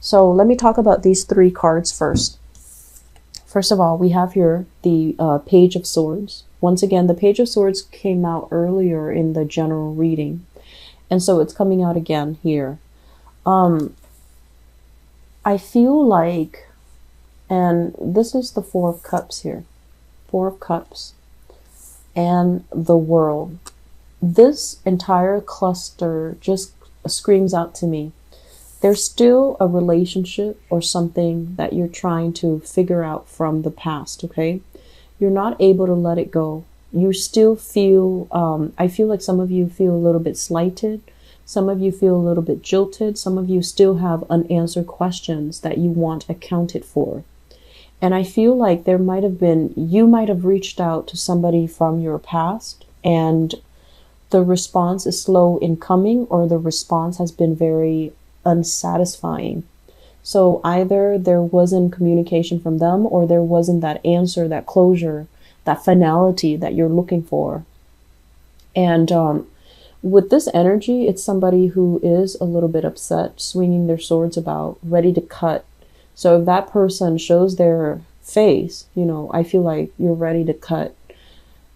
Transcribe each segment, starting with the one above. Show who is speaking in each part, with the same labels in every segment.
Speaker 1: So let me talk about these three cards first. First of all, we have here the Page of Swords. Once again, the Page of Swords came out earlier in the general reading, and so it's coming out again here. I feel like, and this is the Four of Cups here. Four of Cups and the World. This entire cluster just screams out to me. There's still a relationship or something that you're trying to figure out from the past, okay? You're not able to let it go. You still feel, I feel like some of you feel a little bit slighted. Some of you feel a little bit jilted. Some of you still have unanswered questions that you want accounted for. And I feel like there might have been, you might have reached out to somebody from your past and the response is slow in coming, or the response has been very unsatisfying. So either there wasn't communication from them, or there wasn't that answer, that closure, that finality that you're looking for. And with this energy, it's somebody who is a little bit upset, swinging their swords about, ready to cut. So if that person shows their face, you know, I feel like you're ready to cut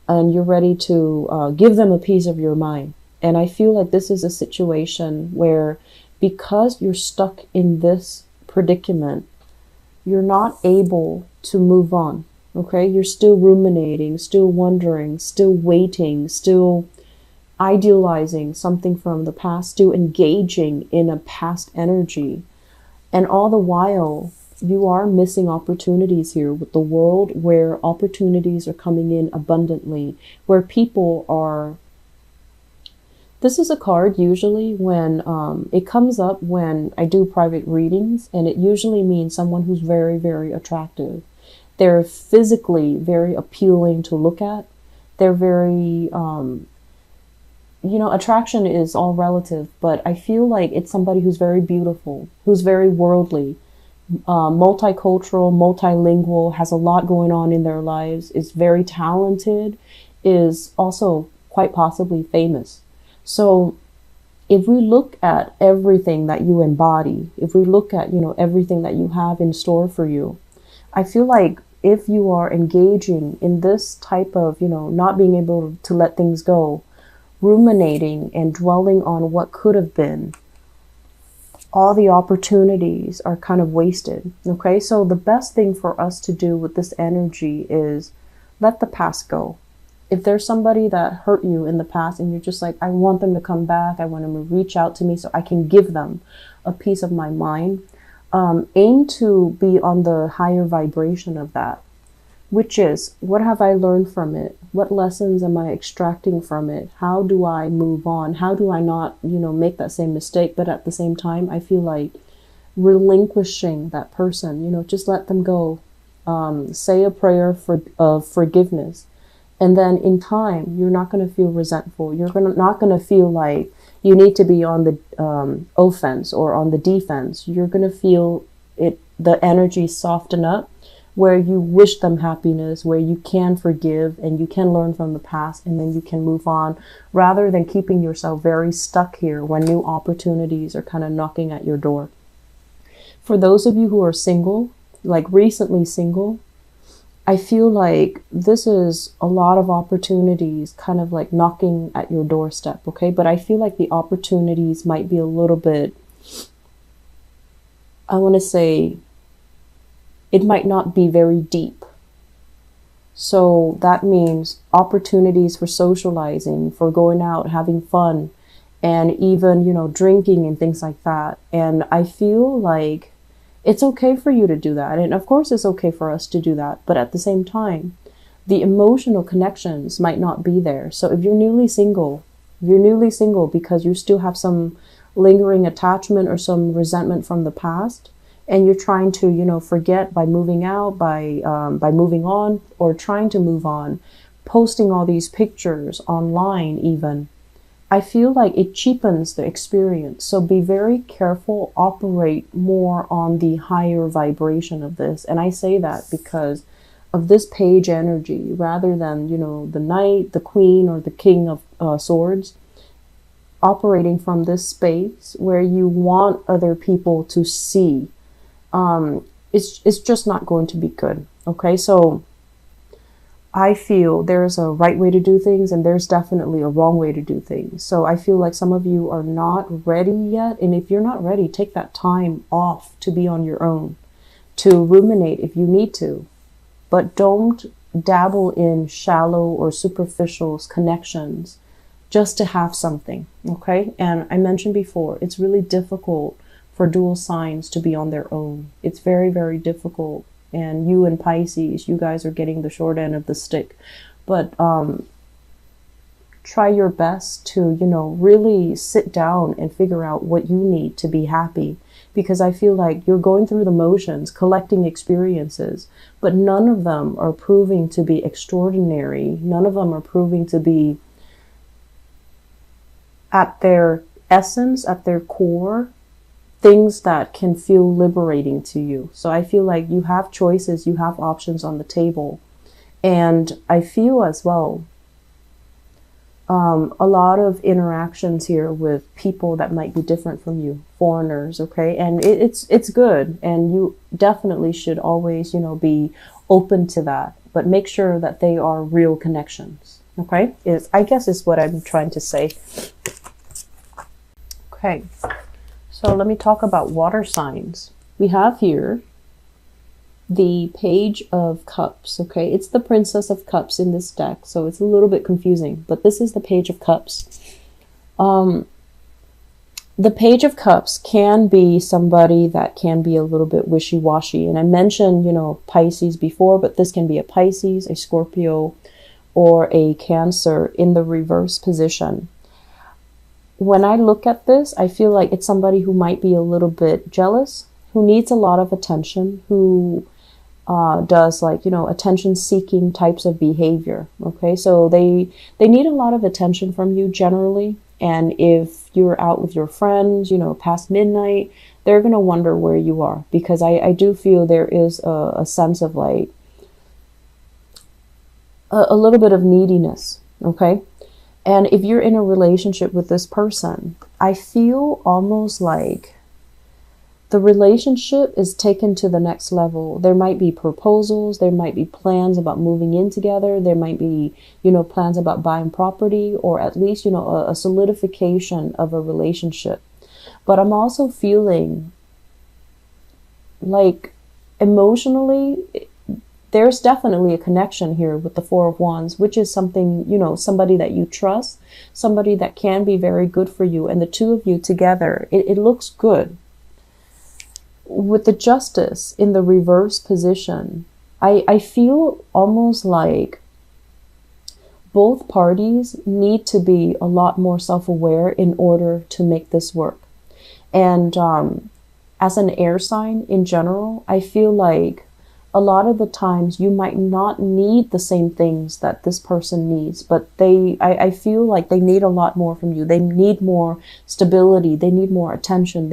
Speaker 1: and you're ready to give them a piece of your mind. And I feel like this is a situation where, because you're stuck in this predicament, you're not able to move on. Okay, you're still ruminating, still wondering, still waiting, still idealizing something from the past, still engaging in a past energy. And all the while, you are missing opportunities here with the World, where opportunities are coming in abundantly, where people are. This is a card usually when it comes up when I do private readings, and it usually means someone who's very, very attractive. They're physically very appealing to look at. They're very, you know, attraction is all relative, but I feel like it's somebody who's very beautiful, who's very worldly, multicultural, multilingual, has a lot going on in their lives, is very talented, is also quite possibly famous. So if we look at everything that you embody, if we look at, you know, everything that you have in store for you, I feel like if you are engaging in this type of, you know, not being able to let things go, ruminating and dwelling on what could have been, all the opportunities are kind of wasted. Okay, so the best thing for us to do with this energy is let the past go. If there's somebody that hurt you in the past and you're just like, I want them to come back, I want them to reach out to me so I can give them a piece of my mind, aim to be on the higher vibration of that, which is, what have I learned from it? What lessons am I extracting from it? How do I move on? How do I not, you know, make that same mistake? But at the same time, I feel like relinquishing that person, you know, just let them go. Say a prayer of forgiveness. And then in time, you're not going to feel resentful. You're not going to feel like you need to be on the offense or on the defense. You're going to feel the energy soften up, where you wish them happiness, where you can forgive and you can learn from the past, and then you can move on, rather than keeping yourself very stuck here when new opportunities are kind of knocking at your door. For those of you who are single, like recently single, I feel like this is a lot of opportunities kind of like knocking at your doorstep, okay? But I feel like the opportunities might be a little bit, I want to say, it might not be very deep. So that means opportunities for socializing, for going out, having fun, and even, you know, drinking and things like that. And I feel like it's okay for you to do that. And of course it's okay for us to do that. But at the same time, the emotional connections might not be there. So if you're newly single because you still have some lingering attachment or some resentment from the past, and you're trying to, you know, forget by moving out, by moving on, or trying to move on, posting all these pictures online even, I feel like it cheapens the experience. So be very careful, operate more on the higher vibration of this. And I say that because of this page energy, rather than, you know, the knight, the queen, or the king of swords, operating from this space where you want other people to see it's just not going to be good. Okay, so I feel there's a right way to do things and there's definitely a wrong way to do things. So I feel like some of you are not ready yet. And if you're not ready, take that time off to be on your own, to ruminate if you need to. But don't dabble in shallow or superficial connections just to have something. Okay, and I mentioned before, it's really difficult for dual signs to be on their own. It's very, very difficult. And you and Pisces, you guys are getting the short end of the stick. But try your best to, you know, really sit down and figure out what you need to be happy. Because I feel like you're going through the motions, collecting experiences, but none of them are proving to be extraordinary. None of them are proving to be at their essence, at their core, things that can feel liberating to you. So I feel like you have choices, you have options on the table. And I feel as well, a lot of interactions here with people that might be different from you, foreigners, okay? And it's good. And you definitely should always, you know, be open to that, but make sure that they are real connections, okay? I guess is what I'm trying to say. Okay. So let me talk about water signs. We have here the Page of Cups, okay? It's the Princess of Cups in this deck, so it's a little bit confusing, but this is the Page of Cups. The Page of Cups can be somebody that can be a little bit wishy-washy, and I mentioned, you know, Pisces before, but this can be a Pisces, a Scorpio, or a Cancer in the reverse position. When I look at this, I feel like it's somebody who might be a little bit jealous, who needs a lot of attention, who does, like, you know, attention-seeking types of behavior. Okay, so they need a lot of attention from you generally. And if you're out with your friends, you know, past midnight, they're going to wonder where you are. Because I do feel there is a sense of, like, a little bit of neediness. Okay. And if you're in a relationship with this person, I feel almost like the relationship is taken to the next level. There might be proposals. There might be plans about moving in together. There might be, you know, plans about buying property, or at least, you know, a solidification of a relationship. But I'm also feeling like emotionally, there's definitely a connection here with the Four of Wands, which is something, you know, somebody that you trust, somebody that can be very good for you. And the two of you together, it looks good. With the Justice in the reverse position, I feel almost like both parties need to be a lot more self-aware in order to make this work. And as an air sign in general, I feel like a lot of the times you might not need the same things that this person needs, but I feel like they need a lot more from you. They need more stability. They need more attention.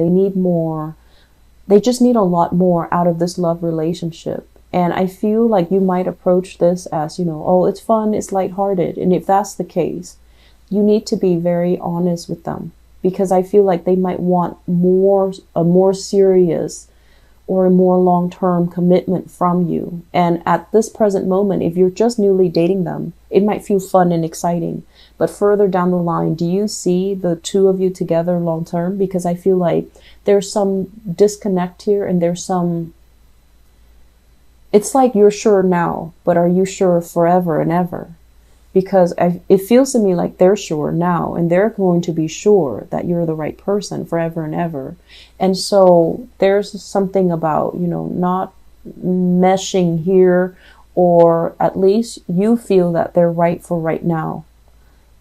Speaker 1: They just need a lot more out of this love relationship. And I feel like you might approach this as, you know, oh, it's fun, it's lighthearted. And if that's the case, you need to be very honest with them, because I feel like they might want a more serious or a more long-term commitment from you. And at this present moment, if you're just newly dating them, it might feel fun and exciting. But further down the line, do you see the two of you together long-term? Because I feel like there's some disconnect here, and it's like you're sure now, but are you sure forever and ever? Because it feels to me like they're sure now, and they're going to be sure that you're the right person forever and ever. And so there's something about, you know, not meshing here, or at least you feel that they're right for right now.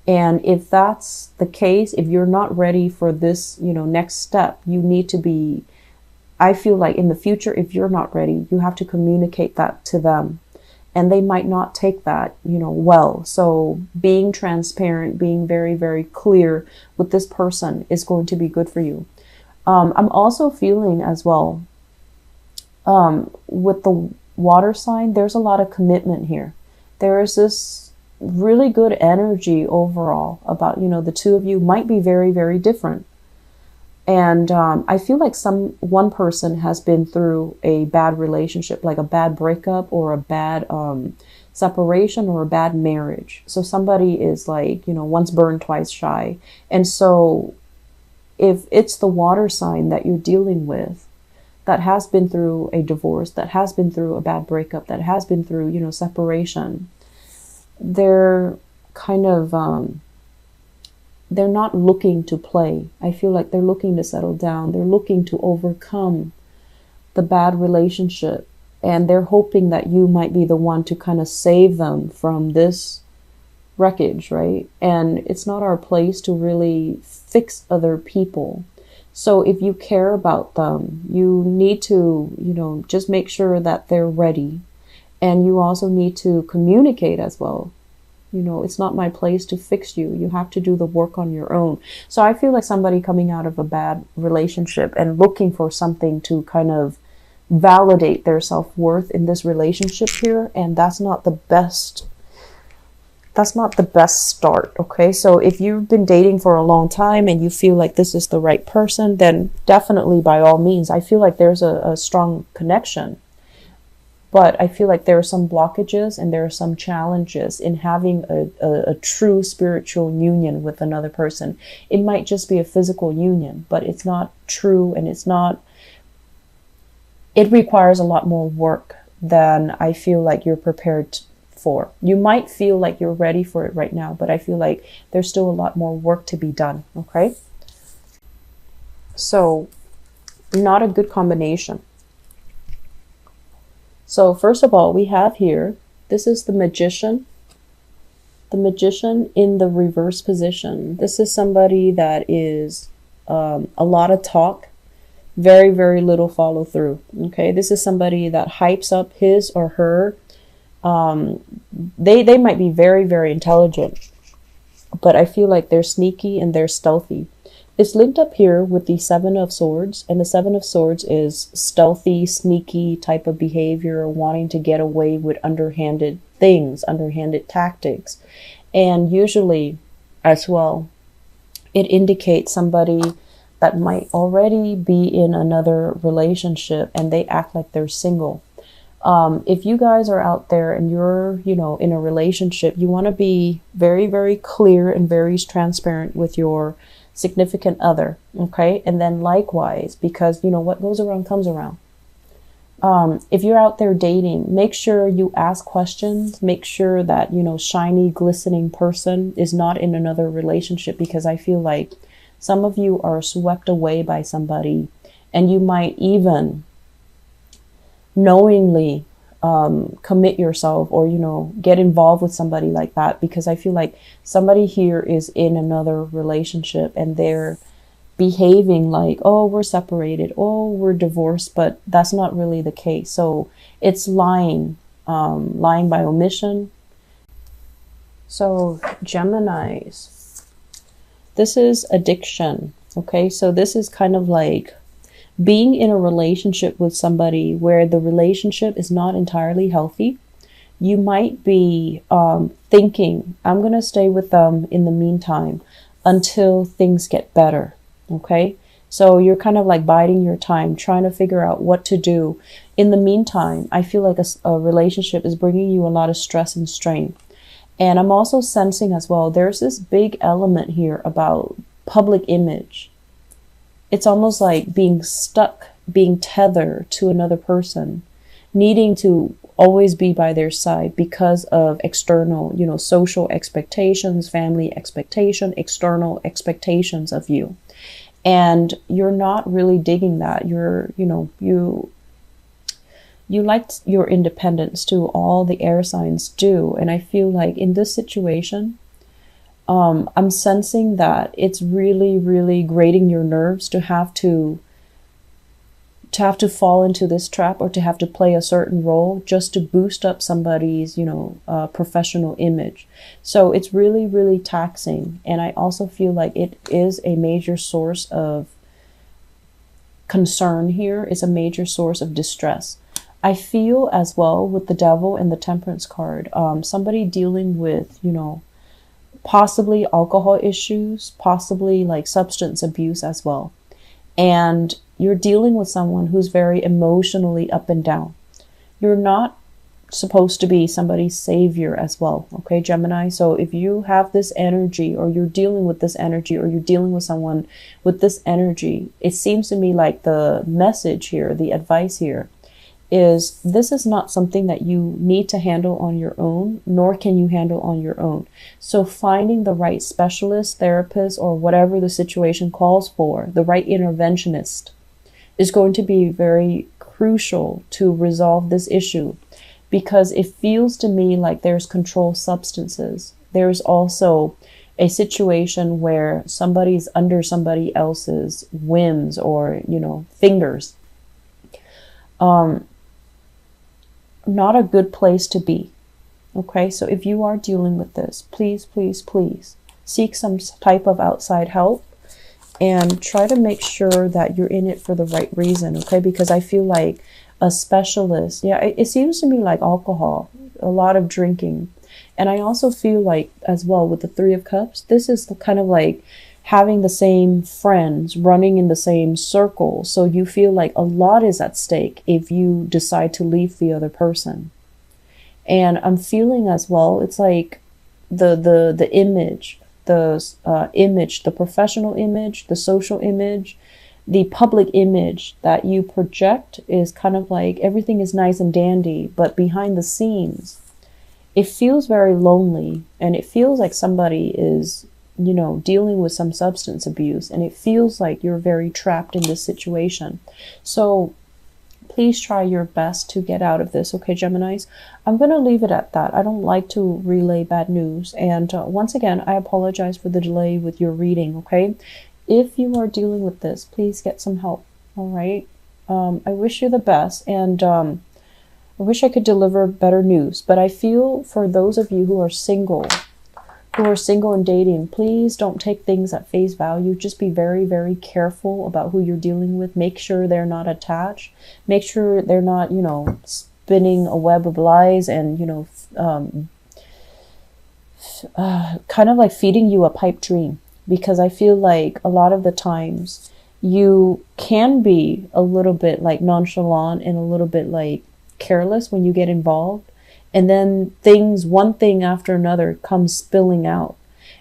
Speaker 1: And if that's the case, if you're not ready for this, you know, next step, you need to be, I feel like in the future, if you're not ready, you have to communicate that to them. And they might not take that, you know, well. So being transparent, being very, very clear with this person is going to be good for you. I'm also feeling as well, with the water sign, there's a lot of commitment here. There is this really good energy overall about, you know, the two of you might be very, very different. And I feel like one person has been through a bad relationship, like a bad breakup or a bad separation or a bad marriage. So somebody is like, once burned, twice shy. And so if it's the water sign that you're dealing with that has been through a divorce, that has been through a bad breakup, that has been through, separation, they're kind of they're not looking to play. I feel like they're looking to settle down. They're looking to overcome the bad relationship. And they're hoping that you might be the one to kind of save them from this wreckage, right? And it's not our place to really fix other people. So if you care about them, you need to, just make sure that they're ready. And you also need to communicate as well. It's not my place to fix you. You have to do the work on your own. So I feel like somebody coming out of a bad relationship and looking for something to kind of validate their self-worth in this relationship here. And that's not the best start. Okay. So if you've been dating for a long time and you feel like this is the right person, then definitely by all means, I feel like there's a strong connection. But I feel like there are some blockages and there are some challenges in having a true spiritual union with another person. It might just be a physical union, but it's not true, and it requires a lot more work than I feel like you're prepared for. You might feel like you're ready for it right now, but I feel like there's still a lot more work to be done, okay? So, not a good combination. So first of all, we have here, this is the Magician. The Magician in the reverse position. This is somebody that is a lot of talk, very, very little follow through. Okay, this is somebody that hypes up his or her. They might be very, very intelligent, but I feel like they're sneaky and they're stealthy. It's linked up here with the Seven of Swords, and the Seven of Swords is stealthy, sneaky type of behavior, wanting to get away with underhanded things, underhanded tactics. And usually, as well, it indicates somebody that might already be in another relationship and they act like they're single. If you guys are out there and you're, in a relationship, you want to be very, very clear and very transparent with your significant other, okay? And then likewise, because what goes around comes around. If you're out there dating, make sure you ask questions. Make sure that shiny, glistening person is not in another relationship, because I feel like some of you are swept away by somebody, and you might even knowingly commit yourself or get involved with somebody like that, because I feel like somebody here is in another relationship and they're behaving like, oh, we're separated, oh, we're divorced, but that's not really the case. So it's lying by omission. So Geminis, this is addiction. Okay, so this is kind of like being in a relationship with somebody where the relationship is not entirely healthy. You might be thinking, I'm going to stay with them in the meantime until things get better. Okay, so you're kind of like biding your time, trying to figure out what to do. In the meantime, I feel like a relationship is bringing you a lot of stress and strain. And I'm also sensing as well, there's this big element here about public image. It's almost like being stuck, being tethered to another person, needing to always be by their side because of external, social expectations, family expectation, external expectations of you. And you're not really digging that. You like your independence too. All the air signs do. And I feel like in this situation, I'm sensing that it's really, really grating your nerves to have to fall into this trap, or to have to play a certain role just to boost up somebody's, professional image. So it's really, really taxing. And I also feel like it is a major source of concern here. It's a major source of distress. I feel as well with the Devil and the Temperance card, somebody dealing with, possibly alcohol issues, possibly like substance abuse as well. and you're dealing with someone who's very emotionally up and down. You're not supposed to be somebody's savior as well, okay, Gemini? So if you have this energy, or you're dealing with this energy, or you're dealing with someone with this energy, it seems to me like the message here, the advice here, is this is not something that you need to handle on your own, nor can you handle on your own. So finding the right specialist, therapist, or whatever the situation calls for, the right interventionist, is going to be very crucial to resolve this issue, because it feels to me like there's controlled substances. There's also a situation where somebody's under somebody else's whims or, fingers. Not a good place to be. Okay, so if you are dealing with this, please, please, please seek some type of outside help and try to make sure that you're in it for the right reason, okay? Because I feel like a specialist, it seems to me like alcohol, a lot of drinking. And I also feel like, as well, with the Three of Cups, this is kind of like having the same friends, running in the same circle. So you feel like a lot is at stake if you decide to leave the other person. And I'm feeling as well, it's like the image, the professional image, the social image, the public image that you project is kind of like everything is nice and dandy, but behind the scenes, it feels very lonely, and it feels like somebody is, dealing with some substance abuse, and it feels like you're very trapped in this situation. So please try your best to get out of this, okay, Geminis? I'm going to leave it at that. I don't like to relay bad news. And once again, I apologize for the delay with your reading, okay? If you are dealing with this, please get some help, all right? I wish you the best, and I wish I could deliver better news. But I feel for those of you who are single and dating, please don't take things at face value. Just be very, very careful about who you're dealing with. Make sure they're not attached. Make sure they're not, spinning a web of lies and, kind of like feeding you a pipe dream. Because I feel like a lot of the times you can be a little bit like nonchalant and a little bit like careless when you get involved. And then one thing after another comes spilling out.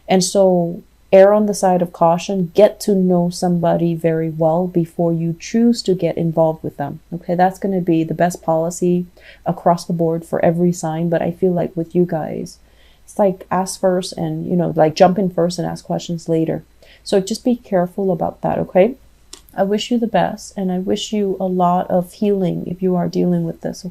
Speaker 1: And so err on the side of caution. Get to know somebody very well before you choose to get involved with them. Okay, that's going to be the best policy across the board for every sign. But I feel like with you guys, it's like ask first and, like jump in first and ask questions later. So just be careful about that, okay? I wish you the best, and I wish you a lot of healing if you are dealing with this.